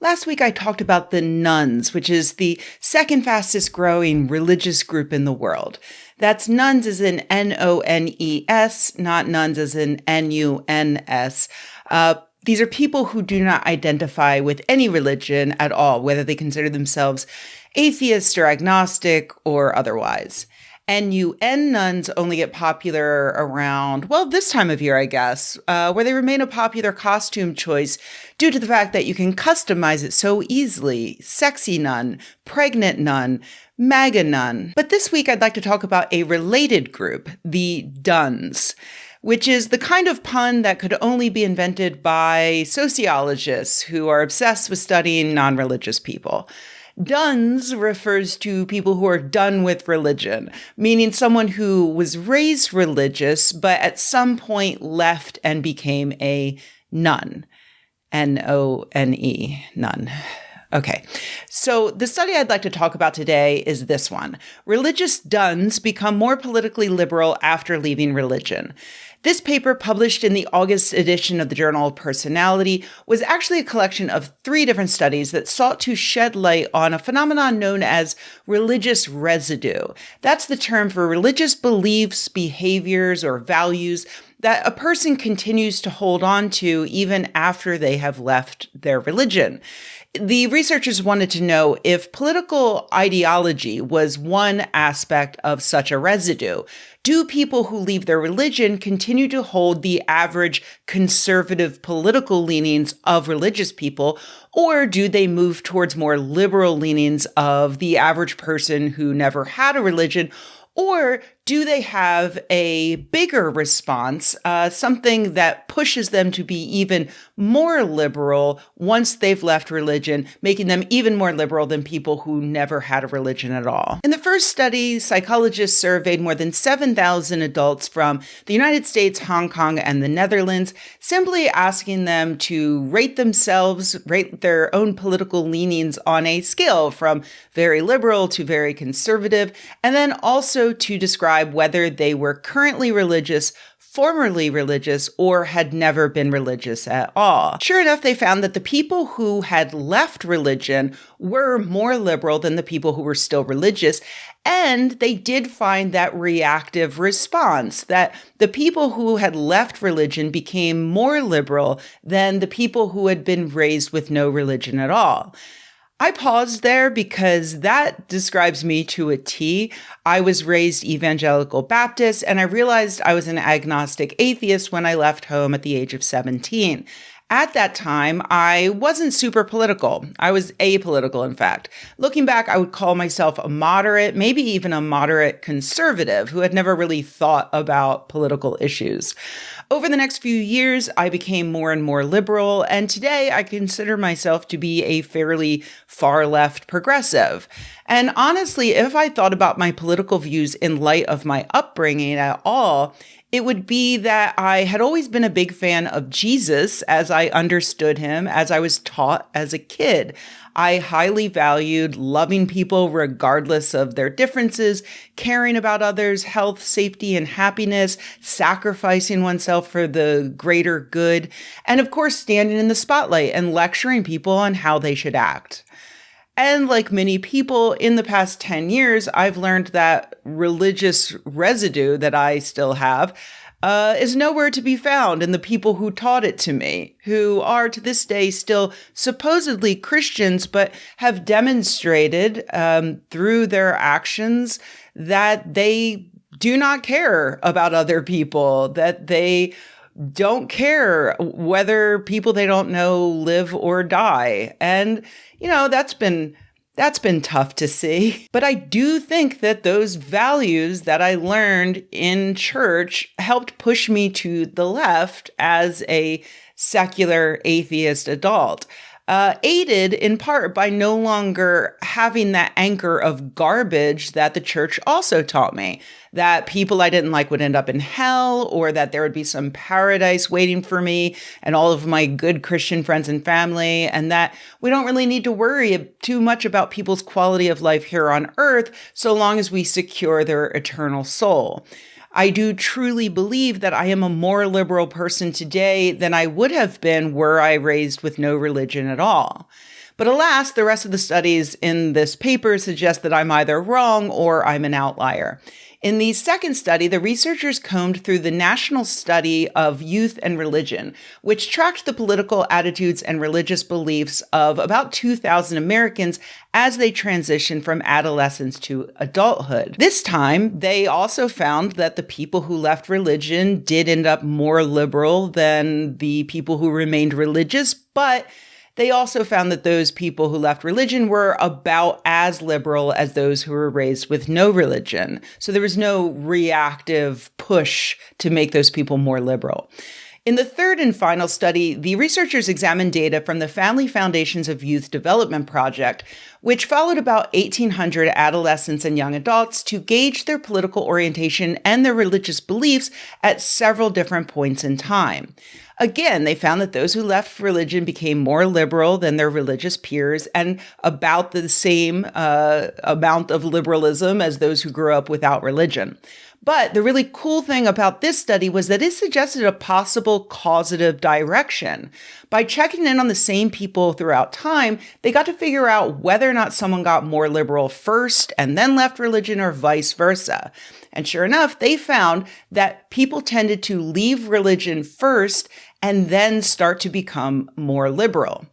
Last week, I talked about the nuns, which is the second fastest growing religious group in the world. That's nuns as in N-O-N-E-S, not nuns as in N-U-N-S. These are people who do not identify with any religion at all, whether they consider themselves atheist or agnostic or otherwise. NUN nuns only get popular around, well, this time of year, I guess, where they remain a popular costume choice due to the fact that you can customize it so easily. Sexy nun, pregnant nun, MAGA nun. But this week, I'd like to talk about a related group, the duns, which is the kind of pun that could only be invented by sociologists who are obsessed with studying non-religious people. Duns refers to people who are done with religion, meaning someone who was raised religious, but at some point left and became a nun. N-O-N-E, nun. Okay, so the study I'd like to talk about today is this one. Religious duns become more politically liberal after leaving religion. This paper, published in the August edition of the Journal of Personality, was actually a collection of 3 different studies that sought to shed light on a phenomenon known as religious residue. That's the term for religious beliefs, behaviors, or values that a person continues to hold on to even after they have left their religion. The researchers wanted to know if political ideology was one aspect of such a residue. Do people who leave their religion continue to hold the average conservative political leanings of religious people, or do they move towards more liberal leanings of the average person who never had a religion? Or do they have a bigger response, something that pushes them to be even more liberal once they've left religion, making them even more liberal than people who never had a religion at all? In the first study, psychologists surveyed more than 7,000 adults from the United States, Hong Kong, and the Netherlands, simply asking them to rate themselves, rate their own political leanings on a scale from very liberal to very conservative, and then also to describe whether they were currently religious, formerly religious, or had never been religious at all. Sure enough, they found that the people who had left religion were more liberal than the people who were still religious. And they did find that reactive response, that the people who had left religion became more liberal than the people who had been raised with no religion at all. I paused there because that describes me to a T. I was raised evangelical Baptist, and I realized I was an agnostic atheist when I left home at the age of 17. At that time, I wasn't super political. I was apolitical, in fact. Looking back, I would call myself a moderate, maybe even a moderate conservative who had never really thought about political issues. Over the next few years, I became more and more liberal, and today I consider myself to be a fairly far-left progressive. And honestly, if I thought about my political views in light of my upbringing at all, it would be that I had always been a big fan of Jesus as I understood him, as I was taught as a kid. I highly valued loving people regardless of their differences, caring about others' health, safety, and happiness, sacrificing oneself for the greater good, and of course, standing in the spotlight and lecturing people on how they should act. And like many people in the past 10 years, I've learned that religious residue that I still have is nowhere to be found in the people who taught it to me, who are to this day still supposedly Christians, but have demonstrated through their actions that they do not care about other people, that they don't care whether people they don't know live or die. And, that's been tough to see. But I do think that those values that I learned in church helped push me to the left as a secular atheist adult. Aided in part by no longer having that anchor of garbage that the church also taught me, that people I didn't like would end up in hell, or that there would be some paradise waiting for me and all of my good Christian friends and family, and that we don't really need to worry too much about people's quality of life here on earth so long as we secure their eternal soul. I do truly believe that I am a more liberal person today than I would have been were I raised with no religion at all. But alas, the rest of the studies in this paper suggest that I'm either wrong or I'm an outlier. In the second study, the researchers combed through the National Study of Youth and Religion, which tracked the political attitudes and religious beliefs of about 2,000 Americans as they transitioned from adolescence to adulthood. This time, they also found that the people who left religion did end up more liberal than the people who remained religious, but they also found that those people who left religion were about as liberal as those who were raised with no religion. So there was no reactive push to make those people more liberal. In the third and final study, the researchers examined data from the Family Foundations of Youth Development Project, which followed about 1,800 adolescents and young adults to gauge their political orientation and their religious beliefs at several different points in time. Again, they found that those who left religion became more liberal than their religious peers and about the same amount of liberalism as those who grew up without religion. But the really cool thing about this study was that it suggested a possible causative direction. By checking in on the same people throughout time, they got to figure out whether or not someone got more liberal first and then left religion or vice versa. And sure enough, they found that people tended to leave religion first and then start to become more liberal.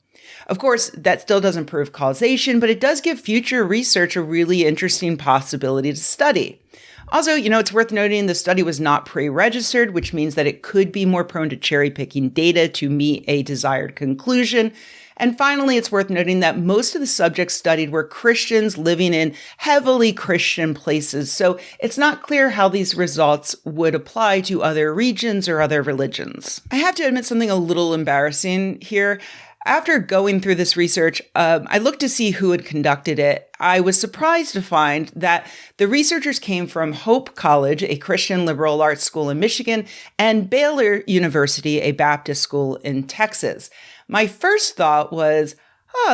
Of course, that still doesn't prove causation, but it does give future research a really interesting possibility to study. Also, it's worth noting the study was not pre-registered, which means that it could be more prone to cherry-picking data to meet a desired conclusion. And finally, it's worth noting that most of the subjects studied were Christians living in heavily Christian places, so it's not clear how these results would apply to other regions or other religions. I have to admit something a little embarrassing here. After going through this research, I looked to see who had conducted it. I was surprised to find that the researchers came from Hope College, a Christian liberal arts school in Michigan, and Baylor University, a Baptist school in Texas. My first thought was,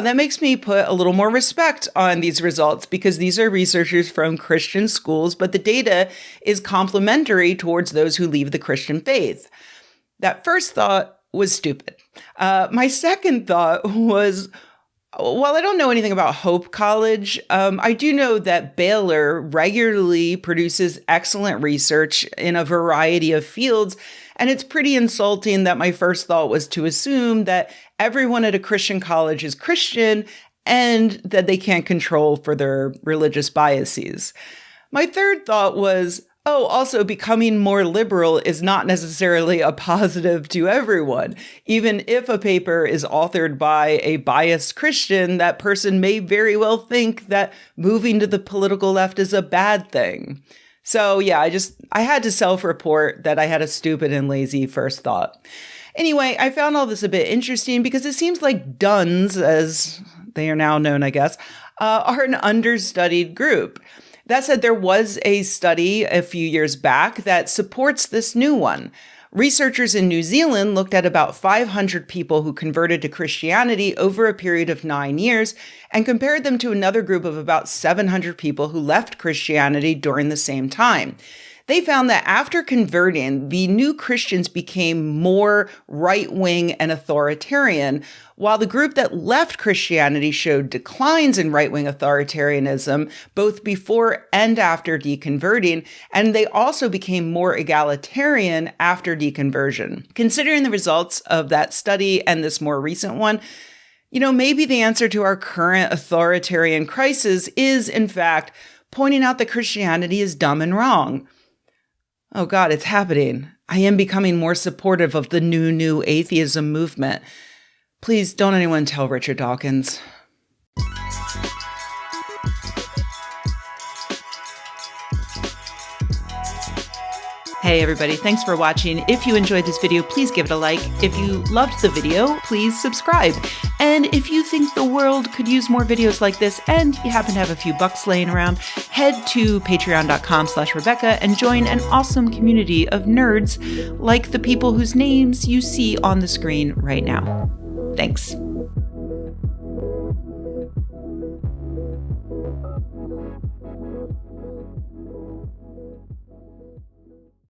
that makes me put a little more respect on these results because these are researchers from Christian schools, but the data is complementary towards those who leave the Christian faith. That first thought was stupid. My second thought was, while I don't know anything about Hope College, I do know that Baylor regularly produces excellent research in a variety of fields, and it's pretty insulting that my first thought was to assume that everyone at a Christian college is Christian and that they can't control for their religious biases. My third thought was, also becoming more liberal is not necessarily a positive to everyone. Even if a paper is authored by a biased Christian, that person may very well think that moving to the political left is a bad thing. So yeah, I had to self-report that I had a stupid and lazy first thought. Anyway, I found all this a bit interesting because it seems like Duns, as they are now known, I guess, are an understudied group. That said, there was a study a few years back that supports this new one. Researchers in New Zealand looked at about 500 people who converted to Christianity over a period of 9 years and compared them to another group of about 700 people who left Christianity during the same time. They found that after converting, the new Christians became more right-wing and authoritarian, while the group that left Christianity showed declines in right-wing authoritarianism, both before and after deconverting, and they also became more egalitarian after deconversion. Considering the results of that study and this more recent one, maybe the answer to our current authoritarian crisis is, in fact, pointing out that Christianity is dumb and wrong. Oh God, it's happening. I am becoming more supportive of the new atheism movement. Please don't anyone tell Richard Dawkins. Hey everybody, thanks for watching. If you enjoyed this video, please give it a like. If you loved the video, please subscribe. And if you think the world could use more videos like this and you happen to have a few bucks laying around, head to patreon.com/Rebecca and join an awesome community of nerds like the people whose names you see on the screen right now. Thanks.